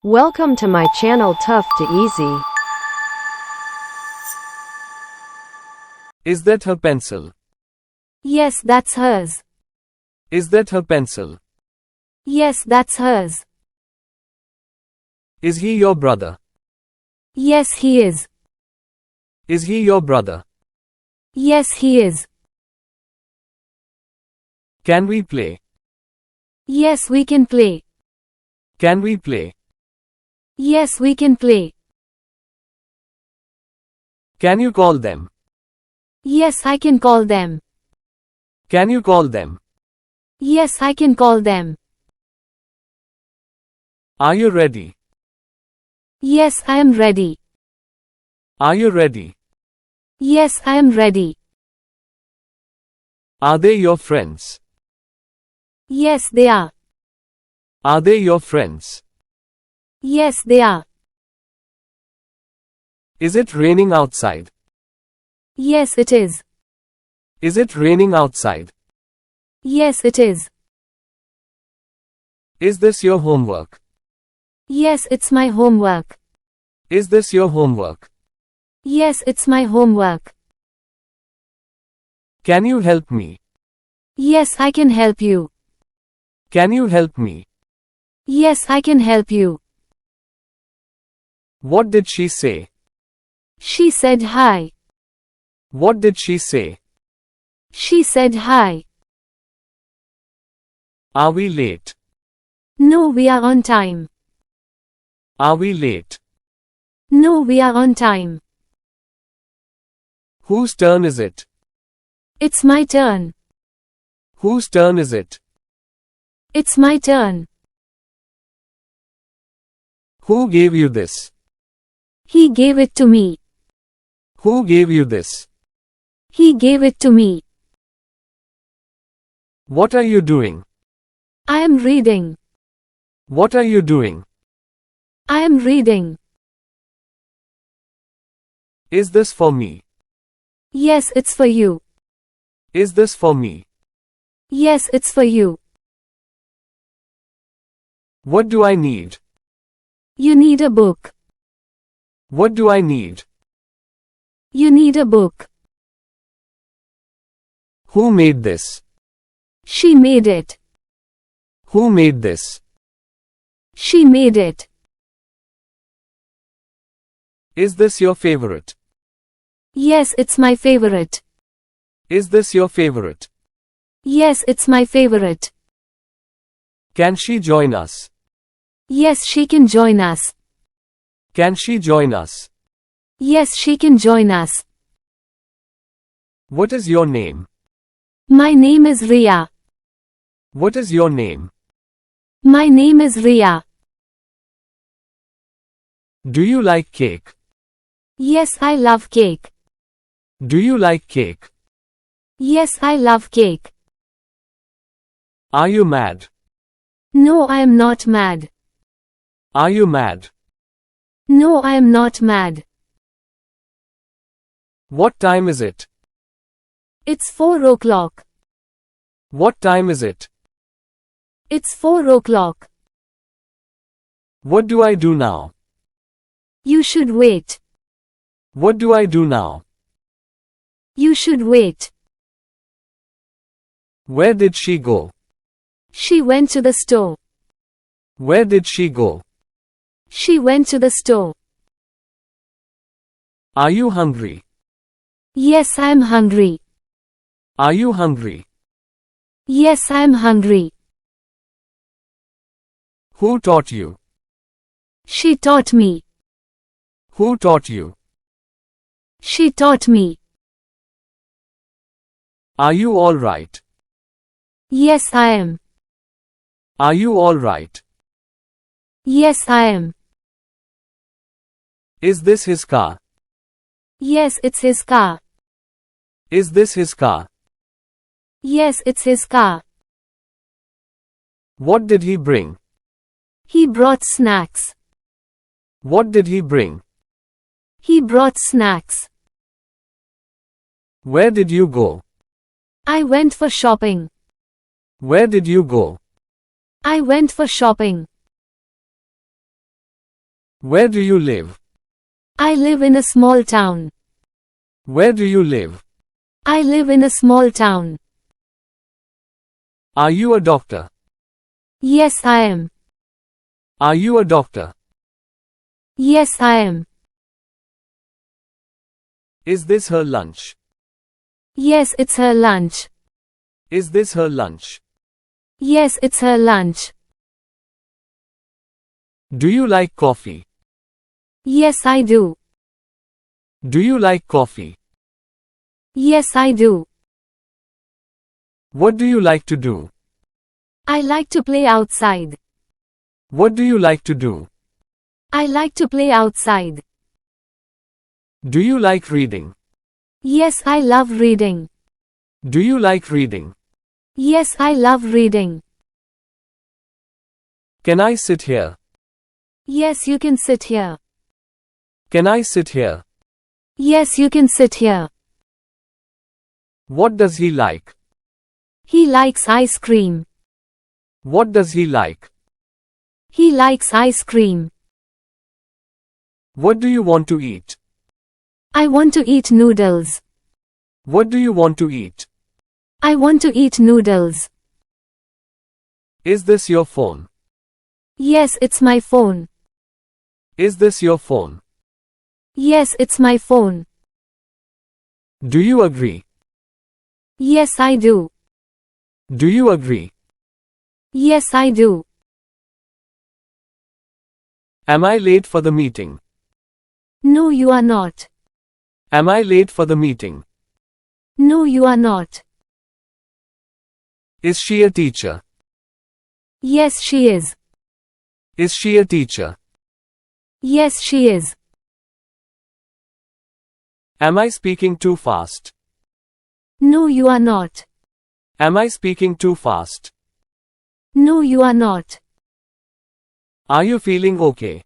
Welcome to my channel Tough to Easy. Is that her pencil? Yes, that's hers. Is that her pencil? Yes, that's hers. Is he your brother? Yes, he is. Is he your brother? Yes, he is. Can we play? Yes, we can play. Can we play? Yes, we can play. Can you call them? Yes, I can call them. Can you call them? Yes, I can call them. Are you ready? Yes, I am ready. Are you ready? Yes, I am ready. Are they your friends? Yes, they are. Are they your friends? Yes, they are. Is it raining outside? Yes, it is. Is it raining outside? Yes, it is. Is this your homework? Yes, it's my homework. Is this your homework? Yes, it's my homework. Can you help me? Yes, I can help you. Can you help me? Yes, I can help you. What did she say? She said hi. What did she say? She said hi. Are we late? No, we are on time. Are we late? No, we are on time. Whose turn is it? It's my turn. Whose turn is it? It's my turn. Who gave you this? He gave it to me. Who gave you this? He gave it to me. What are you doing? I am reading. What are you doing? I am reading. Is this for me? Yes, it's for you. Is this for me? Yes, it's for you. What do I need? You need a book. What do I need? You need a book. Who made this? She made it. Who made this? She made it. Is this your favorite? Yes, it's my favorite. Is this your favorite? Yes, it's my favorite. Can she join us? Yes, she can join us. Can she join us? Yes, she can join us. What is your name? My name is Ria. What is your name? My name is Ria. Do you like cake? Yes, I love cake. Do you like cake? Yes, I love cake. Are you mad? No, I am not mad. Are you mad? No, I am not mad. What time is it? It's 4 o'clock. What time is it? It's 4 o'clock. What do I do now? You should wait. What do I do now? You should wait. Where did she go? She went to the store. Where did she go? She went to the store. Are you hungry? Yes, I am hungry. Are you hungry? Yes, I am hungry. Who taught you? She taught me. Who taught you? She taught me. Are you all right? Yes, I am. Are you all right? Yes, I am. Is this his car? Yes, it's his car. Is this his car? Yes, it's his car. What did he bring? He brought snacks. What did he bring? He brought snacks. Where did you go? I went for shopping. Where did you go? I went for shopping. Where do you live? I live in a small town. Where do you live? I live in a small town. Are you a doctor? Yes, I am. Are you a doctor? Yes, I am. Is this her lunch? Yes, it's her lunch. Is this her lunch? Yes, it's her lunch. Do you like coffee? Yes, I do. Do you like coffee? Yes, I do. What do you like to do? I like to play outside. What do you like to do? I like to play outside. Do you like reading? Yes, I love reading. Do you like reading? Yes, I love reading. Can I sit here? Yes, you can sit here. Can I sit here? Yes, you can sit here. What does he like? He likes ice cream. What does he like? He likes ice cream. What do you want to eat? I want to eat noodles. What do you want to eat? I want to eat noodles. Is this your phone? Yes, it's my phone. Is this your phone? Yes, it's my phone. Do you agree? Yes, I do. Do you agree? Yes, I do. Am I late for the meeting? No, you are not. Am I late for the meeting? No, you are not. Is she a teacher? Yes, she is. Is she a teacher? Yes, she is. Am I speaking too fast? No, you are not. Am I speaking too fast? No, you are not. Are you feeling okay?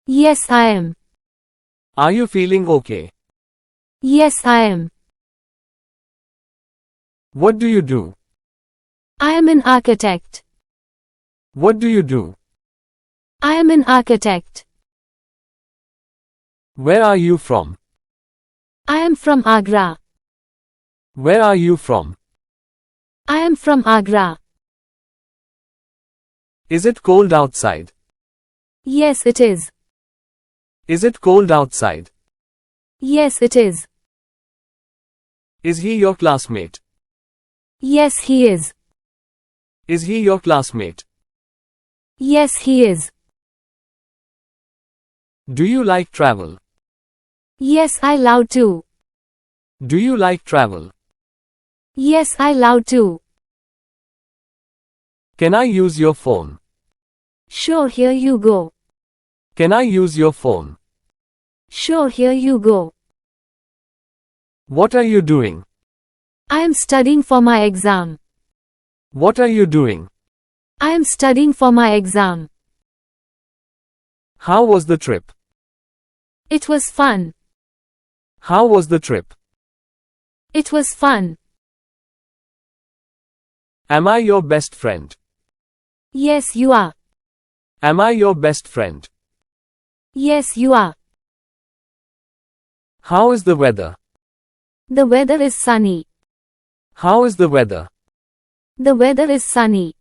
Yes, I am. Are you feeling okay? Yes, I am. What do you do? I am an architect. What do you do? I am an architect. Where are you from? I am from Agra. Where are you from? I am from Agra. Is it cold outside? Yes, it is. Is it cold outside? Yes, it is. Is he your classmate? Yes, he is. Is he your classmate? Yes, he is. Do you like travel? Yes, I love to. Do you like travel? Yes, I love to. Can I use your phone? Sure, here you go. Can I use your phone? Sure, here you go. What are you doing? I am studying for my exam. What are you doing? I am studying for my exam. How was the trip? It was fun. How was the trip? It was fun. Am I your best friend? Yes, you are. Am I your best friend? Yes, you are. How is the weather? The weather is sunny. How is the weather? The weather is sunny.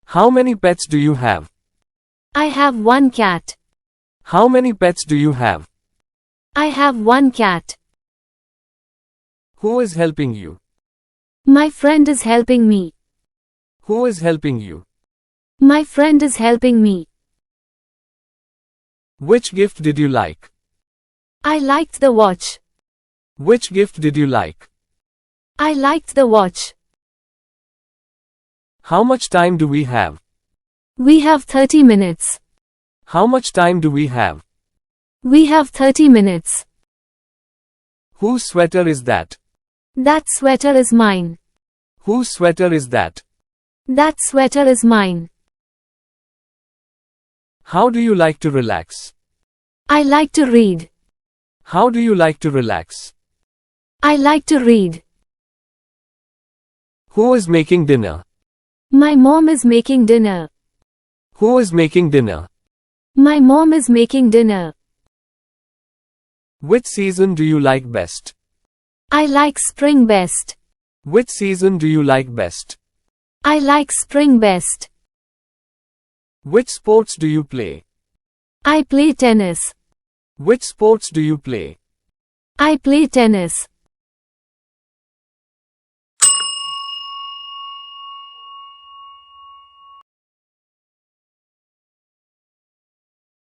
How many pets do you have? I have one cat. How many pets do you have? I have one cat. Who is helping you? My friend is helping me. Who is helping you? My friend is helping me. Which gift did you like? I liked the watch. Which gift did you like? I liked the watch. How much time do we have? We have 30 minutes. How much time do we have? We have 30 minutes. Whose sweater is that? That sweater is mine. Whose sweater is that? That sweater is mine. How do you like to relax? I like to read. How do you like to relax? I like to read. Who is making dinner? My mom is making dinner. Who is making dinner? My mom is making dinner. Which season do you like best? I like spring best. Which season do you like best? I like spring best. Which sports do you play? I play tennis. Which sports do you play? I play tennis.